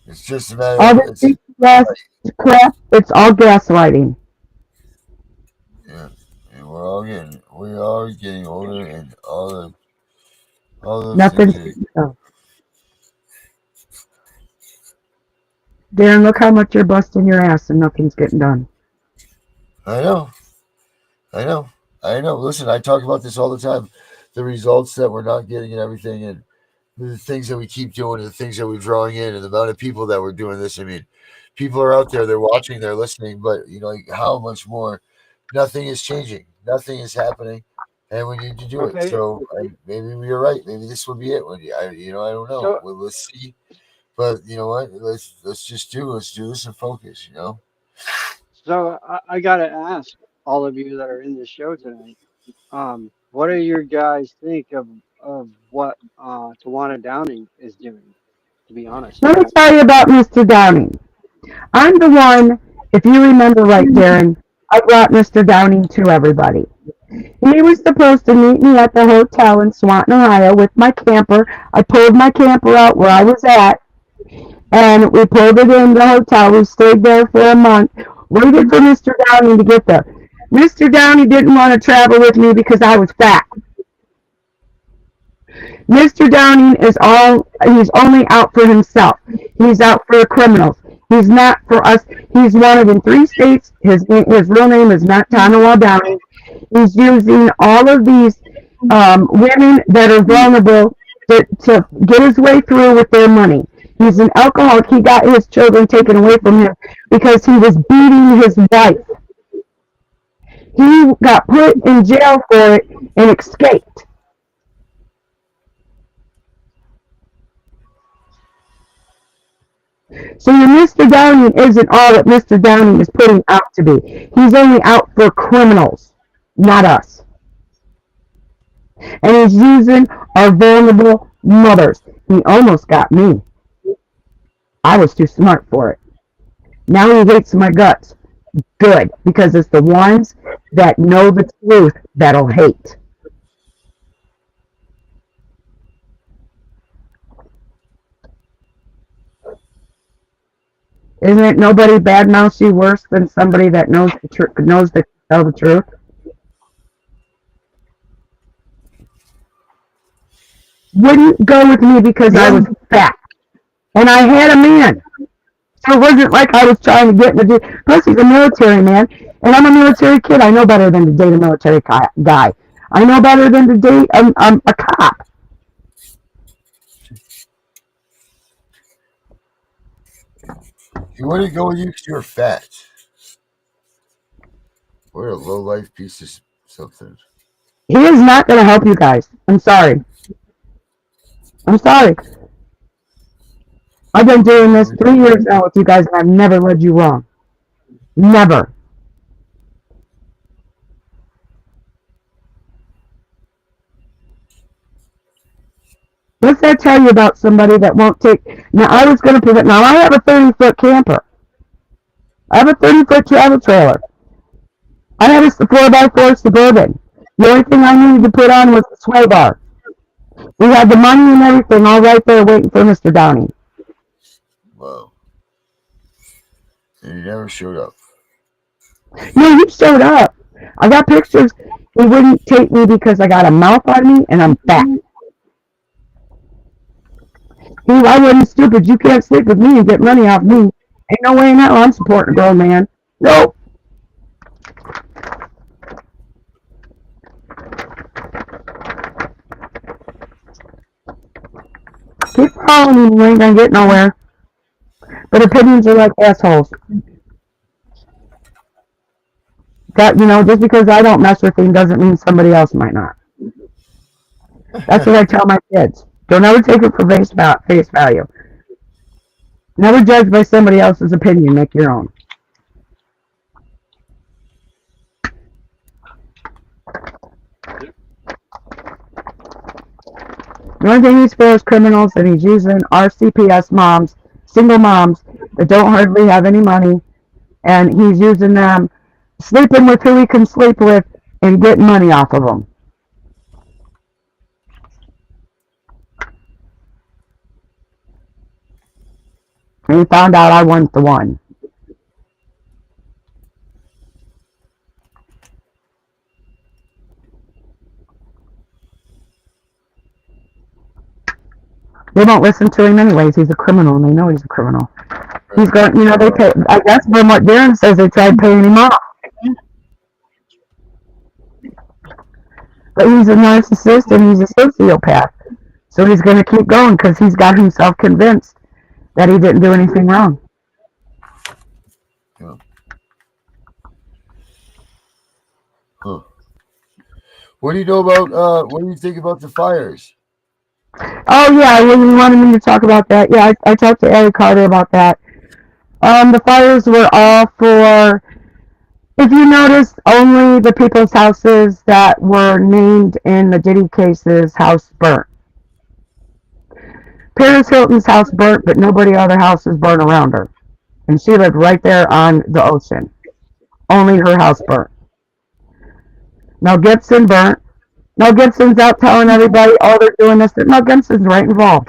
It's just a matter
All
of
this CPS crap, it's all gaslighting.
yeah, and we are getting older, and all those
Nothing's
things.
getting done. Darren, look how much you're busting your ass and nothing's getting done.
I know. Listen, I talk about this all the time. The results that we're not getting and everything, and the things that we keep doing, and the things that we're drawing in, and the amount of people that we're doing this. I mean, people are out there, they're watching, they're listening, but like how much more? Nothing is changing. Nothing is happening, and we need to do it.
okay.
So maybe you're right. Maybe this will be it. I don't know.
So,
Well, let's see. But you know what? Let's do this and focus.
so, I gotta ask all of you that are in the show tonight. What do your guys think of what Tawana Downing is doing? To be honest,
Let me tell you about Mr. Downing. I'm the one, if you remember right, Darren, I brought Mr. Downing to everybody. He was supposed to meet me at the hotel in Swanton, Ohio with my camper. I pulled my camper out where I was at, and we pulled it in the hotel. We stayed there for a month, waited for Mr. Downey to get there. Mr. Downey didn't want to travel with me because I was fat. Mr. Downing he's only out for himself. He's out for the criminals. He's not for us. He's wanted in 3 states. His real name is not Tanawa Downing. He's using all of these women that are vulnerable to get his way through with their money. He's an alcoholic. He got his children taken away from him because he was beating his wife. He got put in jail for it and escaped. So your Mr. Downing isn't all that Mr. Downing is putting out to be. He's only out for criminals, not us. And he's using our vulnerable mothers. He almost got me. I was too smart for it. Now he hates my guts. Good, because it's the ones that know the truth that'll hate. Isn't it nobody badmouths you worse than somebody that knows knows to tell the truth? Wouldn't go with me because I was fat. And I had a man. So it wasn't like I was trying to get in the... Plus, he's a military man. And I'm a military kid. I know better than to date a military guy. I know better than to date a cop.
He wouldn't go with you because you're fat. What a low life piece of something.
He is not going to help you guys. I'm sorry. I'm sorry. I've been doing this 3 years now with you guys, and I've never led you wrong. Never. What's that tell you about somebody that won't take... Now, I was going to prevent... Now, I have a 30-foot camper. I have a 30-foot travel trailer. I have a 4x4 Suburban. The only thing I needed to put on was the sway bar. We had the money and everything all right there waiting for Mr. Downey.
Wow. And he never showed up.
No, he showed up. I got pictures. He wouldn't take me because I got a mouth on me and I'm fat. I wasn't stupid. You can't sleep with me and get money off me. Ain't no way in hell I'm supporting a grown man. Nope. Keep following me. You ain't gonna get nowhere. But opinions are like assholes. That, just because I don't mess with him doesn't mean somebody else might not. That's what I tell my kids. Don't ever take it for face value. Never judge by somebody else's opinion. Make your own. The only thing he's for is criminals, and he's using our CPS moms, single moms, that don't hardly have any money, and he's using them, sleeping with who he can sleep with, and getting money off of them. And he found out I wasn't the one. They won't listen to him anyways. He's a criminal, and they know he's a criminal. He's going, they pay, I guess from what Darren says, they tried paying him off. But he's a narcissist and he's a sociopath. So he's going to keep going because he's got himself convinced that he didn't do anything wrong.
Yeah. Huh. What do you know about, what do you think about the fires?
Oh, yeah, you wanted me to talk about that. Yeah, I talked to Ellie Carter about that. The fires were all for, if you notice, only the people's houses that were named in the Diddy cases house burnt. Paris Hilton's house burnt, but nobody other houses burnt around her. And she lived right there on the ocean. Only her house burnt. Mel Gibson burnt. Mel Gibson's out telling everybody, oh, they're doing this. Mel Gibson's right involved.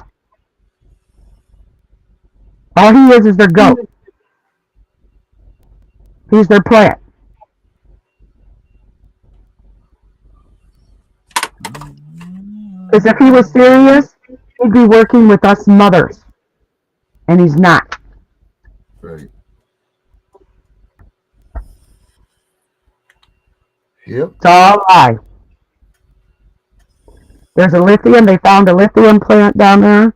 All he is their goat. He's their plant. Because if he was serious, he'd be working with us mothers. And he's not.
Right. Yep.
It's all a lie. There's a lithium. They found a lithium plant down there.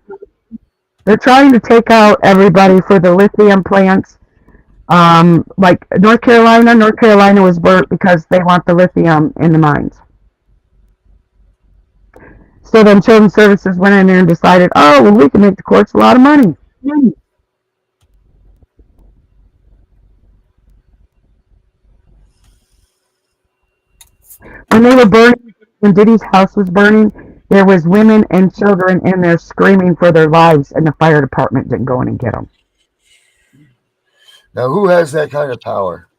They're trying to take out everybody for the lithium plants. Like North Carolina was burnt because they want the lithium in the mines. So then Children's Services went in there and decided, oh, well, we can make the courts a lot of money. When they were burning, when Diddy's house was burning, there was women and children in there screaming for their lives, and the fire department didn't go in and get them.
Now, who has that kind of power?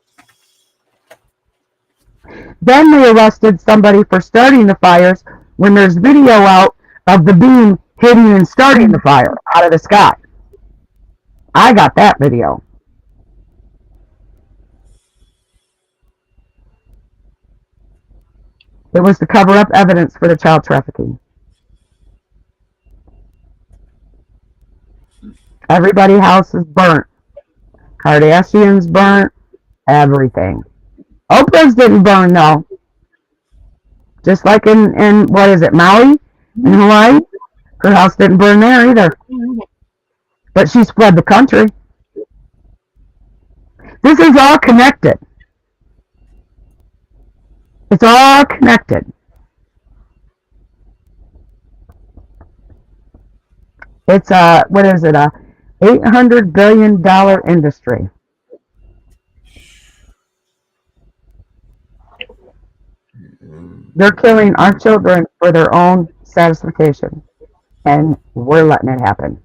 Then they arrested somebody for starting the fires when there's video out of the beam hitting and starting the fire out of the sky. I got that video. It was to cover up evidence for the child trafficking. Everybody's house is burnt. Kardashians burnt. Everything. Oprah's didn't burn though. Just like in what is it, Maui in Hawaii? Her house didn't burn there either. But she spread the country. This is all connected. It's all connected. It's what is it, a $800 billion industry. They're killing our children for their own satisfaction, and we're letting it happen.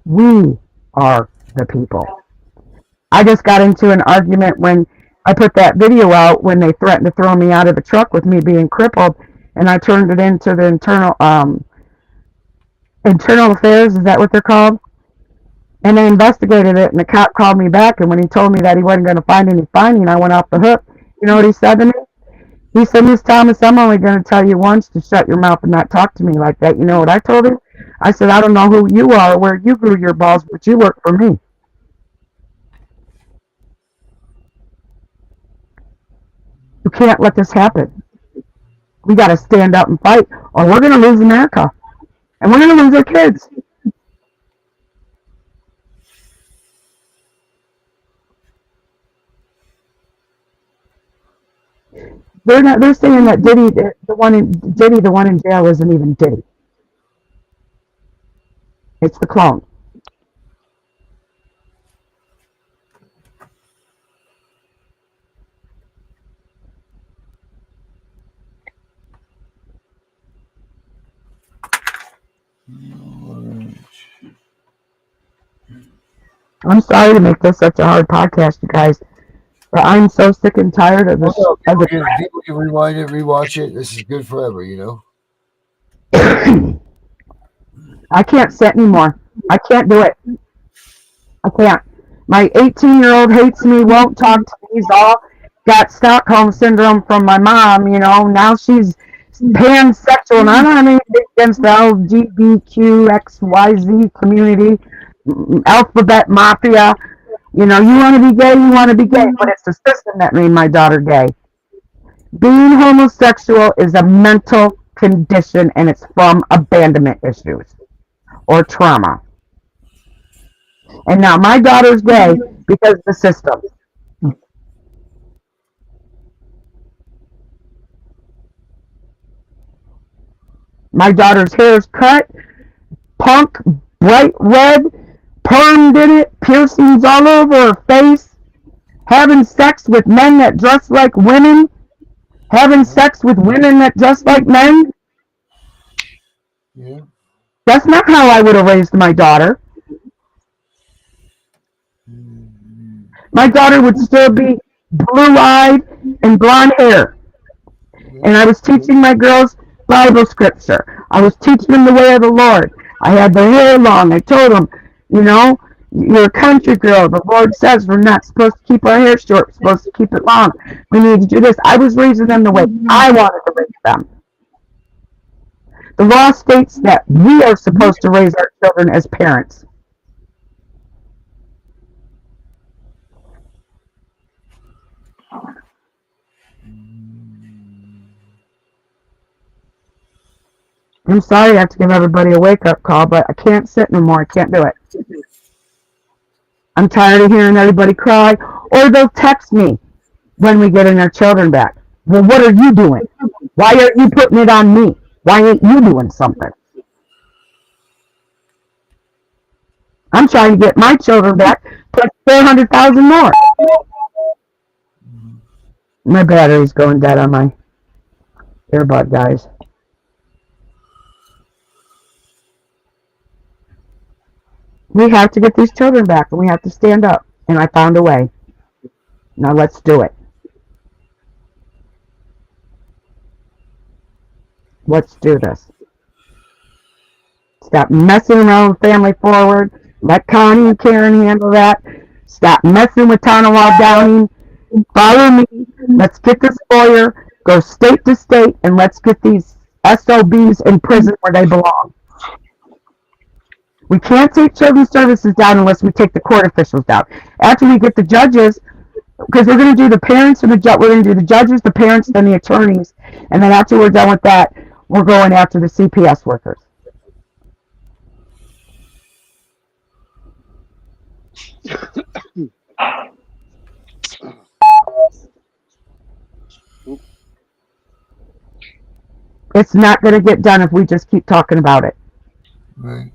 We are the people. I just got into an argument when I put that video out when they threatened to throw me out of the truck with me being crippled, and I turned it into the internal affairs, is that what they're called? And they investigated it, and the cop called me back, and when he told me that he wasn't going to find any finding, I went off the hook. You know what he said to me? He said, Miss Thomas, I'm only going to tell you once to shut your mouth and not talk to me like that. You know what I told him? I said, I don't know who you are or where you grew your balls, but you work for me. You can't let this happen. We got to stand up and fight, or we're going to lose America. And we're going to lose our kids. They're saying that Diddy, the one in jail, isn't even Diddy. It's the clone. I'm sorry to make this such a hard podcast, you guys, but I'm so sick and tired of this.
People can rewind it, rewatch it. This is good forever, you know.
I can't sit anymore. I can't do it. I can't. My 18-year-old hates me, won't talk to me. He's all got Stockholm syndrome from my mom, you know. Now she's pansexual, and I don't have anything against the LGBTQXYZ community, alphabet mafia. You know, you want to be gay, but it's the system that made my daughter gay. Being homosexual is a mental condition, and it's from abandonment issues or trauma. And now my daughter's gay because of the system. My daughter's hair is cut, punk, bright red, permed in it, piercings all over her face, having sex with men that dress like women, having sex with women that dress like men.
Yeah.
That's not how I would have raised my daughter. My daughter would still be blue-eyed, and blonde hair. And I was teaching my girls Bible scripture. I was teaching them the way of the Lord. I had their hair long. I told them, you know, you're a country girl. The Lord says we're not supposed to keep our hair short. We're supposed to keep it long. We need to do this. I was raising them the way I wanted to raise them. The law states that we are supposed to raise our children as parents. I'm sorry I have to give everybody a wake-up call, but I can't sit no more. I can't do it. I'm tired of hearing everybody cry, or they'll text me when we get their children back. Well, what are you doing? Why aren't you putting it on me? Why ain't you doing something? I'm trying to get my children back, plus 400,000 more. My battery's going dead on my earbud, guys. We have to get these children back, and we have to stand up. And I found a way. Now let's do it. Let's do this. Stop messing around with Family Forward. Let Connie and Karen handle that. Stop messing with Tonawall Downing. Follow me. Let's get this lawyer. Go state to state, and let's get these SOBs in prison where they belong. We can't take children's services down unless we take the court officials down. After we get the judges, because we're going to do the parents and we're going to do the judges, the parents, then the attorneys, and then after we're done with that, we're going after the CPS workers. It's not going to get done if we just keep talking about it.
Right.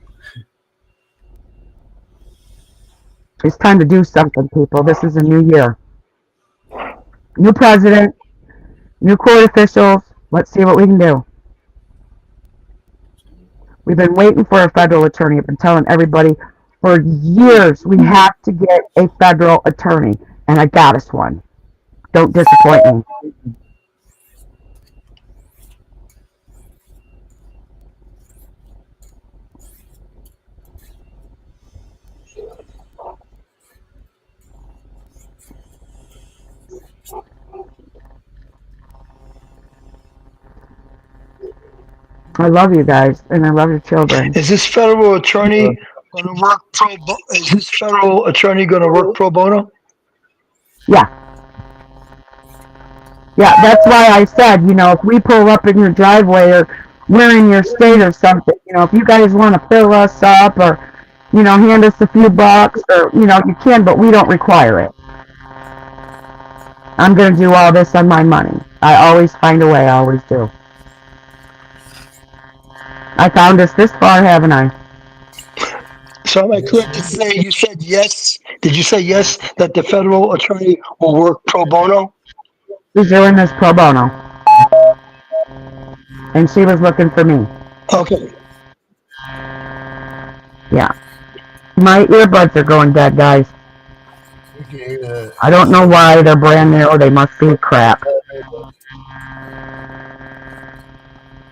It's time to do something, people. This is a new year. New president, new court officials. Let's see what we can do. We've been waiting for a federal attorney. I've been telling everybody for years we have to get a federal attorney, and I got us one. Don't disappoint me. I love you guys, and I love your children.
Is this federal attorney going to work Is this federal attorney going to work pro bono?
Yeah. Yeah, that's why I said, if we pull up in your driveway or we're in your state or something, if you guys want to fill us up or, hand us a few bucks or, you can, but we don't require it. I'm going to do all this on my money. I always find a way. I always do. I found us this far, haven't I?
So am I correct to say you said yes? Did you say yes that the federal attorney will work pro bono?
She's doing this pro bono. And she was looking for me.
Okay.
Yeah. My earbuds are going dead, guys.
Okay,
I don't know why. They're brand new. They must be crap.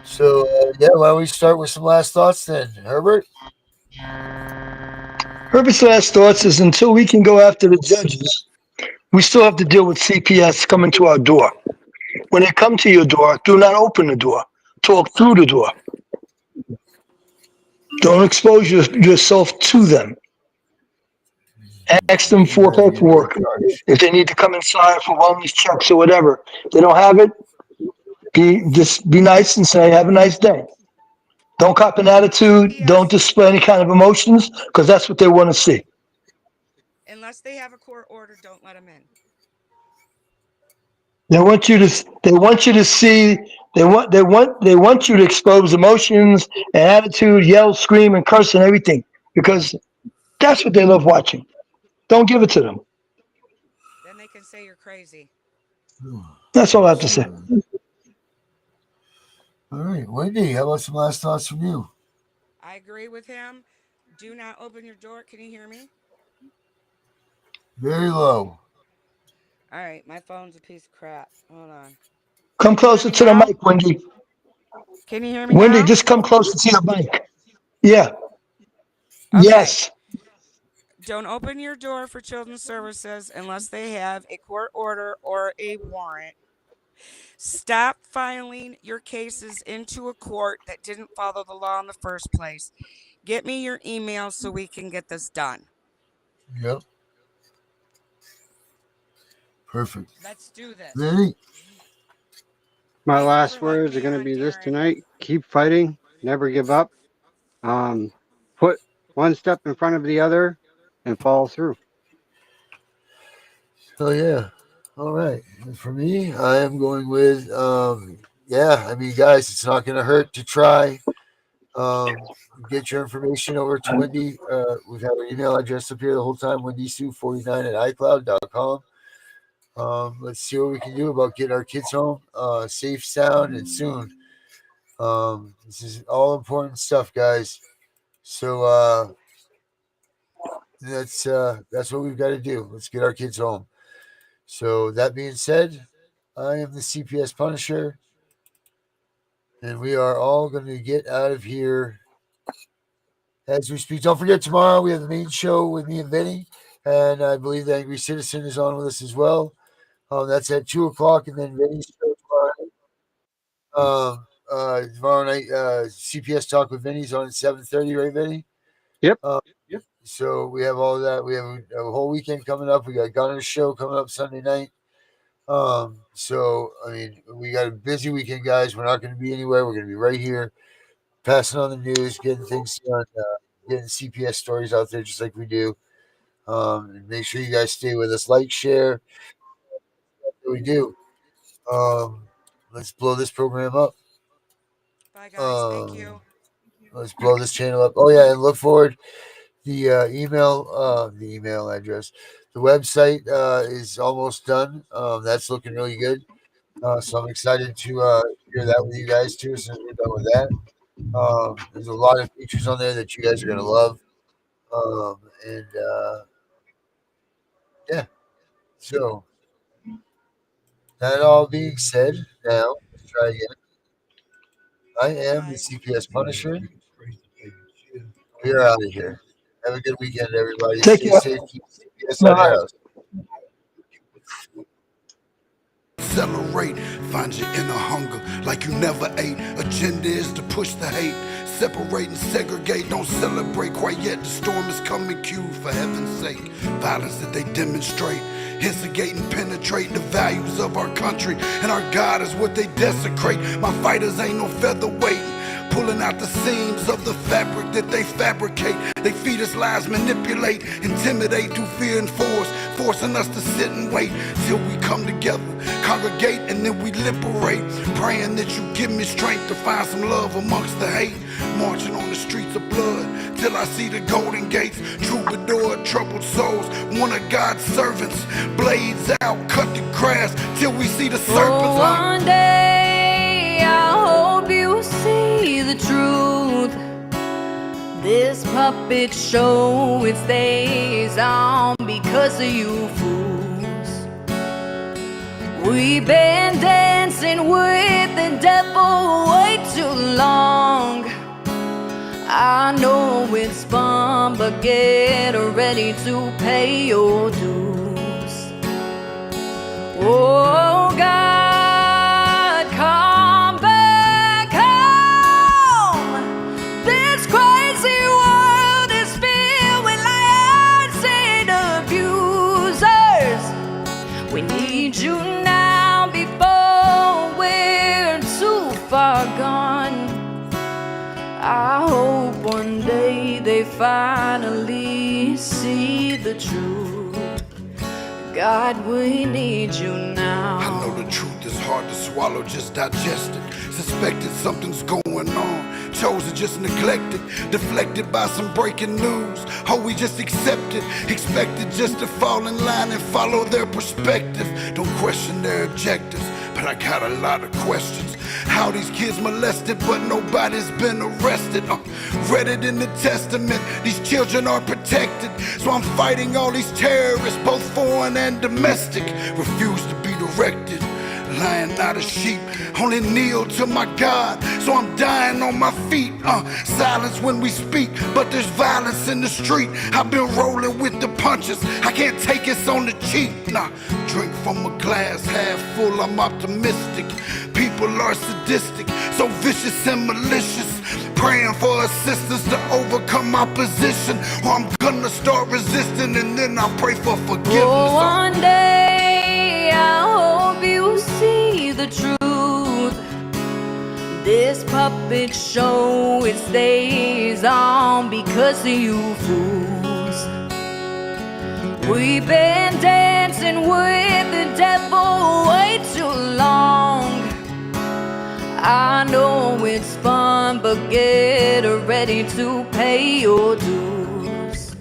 So, why don't we start with some last thoughts then? Herbert?
Herbert's last thoughts is until we can go after the judges, we still have to deal with CPS coming to our door. When they come to your door, do not open the door. Talk through the door. Don't expose yourself to them. Ask them for paperwork. If they need to come inside for wellness checks or whatever, if they don't have it, be nice and say, have a nice day. Don't cop an attitude.
Yes.
Don't display any kind of emotions because that's what they want to see.
Unless they have a court order, don't let them in.
They want you to see. They want you to expose emotions and attitude, yell, scream, and curse and everything because that's what they love watching. Don't give it to them.
Then they can say you're crazy.
That's all I have to say.
All right, Wendy, how about some last thoughts from you?
I agree with him. Do not open your door. Can you hear me?
Very low.
All right, my phone's a piece of crap. Hold on.
Come
Can you hear
closer
me
to the
now?
mic, Wendy.
Can you hear me
Wendy,
now?
just come closer to your mic. Yeah.
Okay.
Yes.
Don't open your door for children's services unless they have a court order or a warrant. Stop filing your cases into a court that didn't follow the law in the first place. Get me your email so we can get this done.
Yep. Perfect.
Let's do this.
Vinny?
My
Thank you for
last
letting
words are
me
going to
on,
be this
Darren.
tonight. Keep fighting. Never give up. Um, put one step in front of the other and follow through.
Oh yeah. All right. And for me, I am going with yeah, I mean guys, it's not gonna hurt to try. Um get your information over to Wendy. We've had her email address up here the whole time, WendySue49 at iCloud.com. Let's see what we can do about getting our kids home safe, sound, and soon. This is all important stuff, guys. So that's what we've got to do. Let's get our kids home. So that being said, I am the CPS Punisher, and we are all going to get out of here as we speak. Don't forget, tomorrow we have the main show with me and Vinny, and I believe the Angry Citizen is on with us as well. That's at 2 o'clock, and then Vinny's show tomorrow night. CPS Talk with Vinny's on at 7:30, right, Vinny?
Yep.
Uh, so we have all that. We have a whole weekend coming up. We got Gunner's show coming up Sunday night. So I mean, we got a busy weekend, guys. We're not going to be anywhere. We're going to be right here, passing on the news, getting things done, getting CPS stories out there, just like we do. And make sure you guys stay with us, like, share. That's what we do. Let's blow this program up.
Bye, guys. Thank
Um,
you.
let's blow this channel up. Oh yeah, and look forward. The email address, the website is almost done. That's looking really good. So I'm excited to share that with you guys too. As soon as we're done with that, there's a lot of features on there that you guys are gonna love. And yeah, so that all being said, now let's try again. I
Bye,
am the
guys.
CPS Punisher. We are out of here. Have a good weekend, everybody.
Take
Stay
care.
safe. Keep CPS
Bye
on your
bye.
house.
Accelerate, find your inner hunger like you never ate. Agenda is to push the hate. Separate and segregate, don't celebrate quite yet. The storm is coming, cue for heaven's sake. Violence that they demonstrate, instigate and penetrate the values of our country. And our God is what they desecrate. My fighters ain't no featherweight, pulling out the seams of the fabric that they fabricate. They feed us lies, manipulate, intimidate through fear and force, forcing us to sit and wait till we come together, congregate, and then we liberate. Praying that you give me strength to find some love amongst the hate. Marching on the streets of blood till I see the golden gates. Troubadour, troubled souls, one of God's servants. Blades out, cut the grass till we see the serpents.
One day I hope you see the truth. This puppet show, it stays on because of you fools. We've been dancing with the devil way too long. I know it's fun, but get ready to pay your dues. Oh God, come back home. This crazy world is filled with liars and abusers. We need you now before we're too far gone. I hope one day they finally see the truth. God, we need you now.
I know the truth is hard to swallow, just digest it. Suspected something's going on, chosen just neglected, deflected by some breaking news. Oh, we just accepted, expected just to fall in line and follow their perspective. Don't question their objectives, but I got a lot of questions.
How these kids molested, but nobody's been arrested. Read it in the Testament, these children are protected. So I'm fighting all these terrorists, both foreign and domestic. Refuse to be directed, lying not a sheep. Only kneel to my God, so I'm dying on my feet. Silence when we speak, but there's violence in the street. I've been rolling with the punches, I can't take it's on the cheap. Nah, drink from a glass half full, I'm optimistic. People are sadistic, so vicious and malicious. Praying for assistance to overcome opposition, or I'm gonna start resisting and then I'll pray for forgiveness.
Oh, one day I hope you see the truth. This puppet show, it stays on because of you fools. We've been dancing with the devil way too long. I know it's fun, but get ready to pay your dues.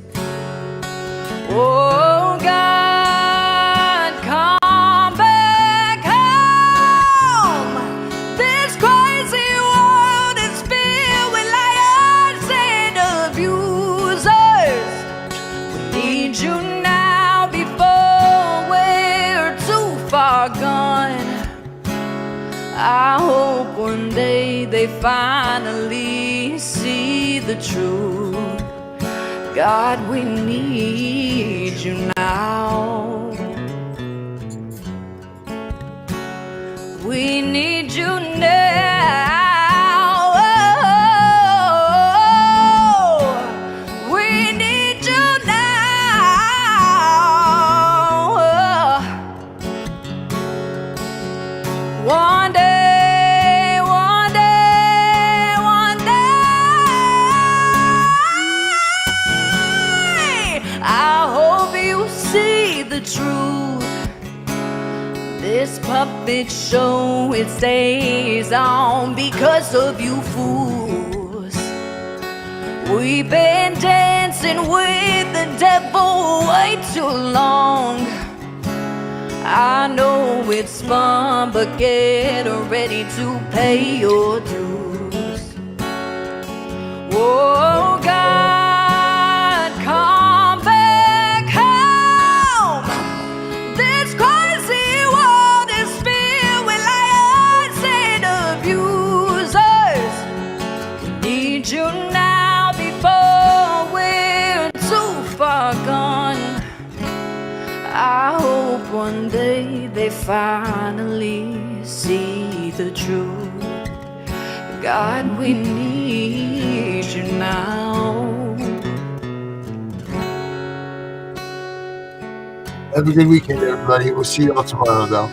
Oh God, come back home. This crazy world is filled with liars and abusers. We need you now before we're too far gone. I hope one day they finally see the truth. God, we need you now. We need you now. Oh, we need you now. One day. I hope you see the truth. This puppet show, it stays on because of you fools. We've been dancing with the devil way too long. I know it's fun, but get ready to pay your dues. Oh God, come back home. This crazy world is filled with liars and abusers. We need you now before we're too far gone. I hope one day they finally see the truth. God, we need you now.
Have a good weekend, everybody. We'll see you all tomorrow, though.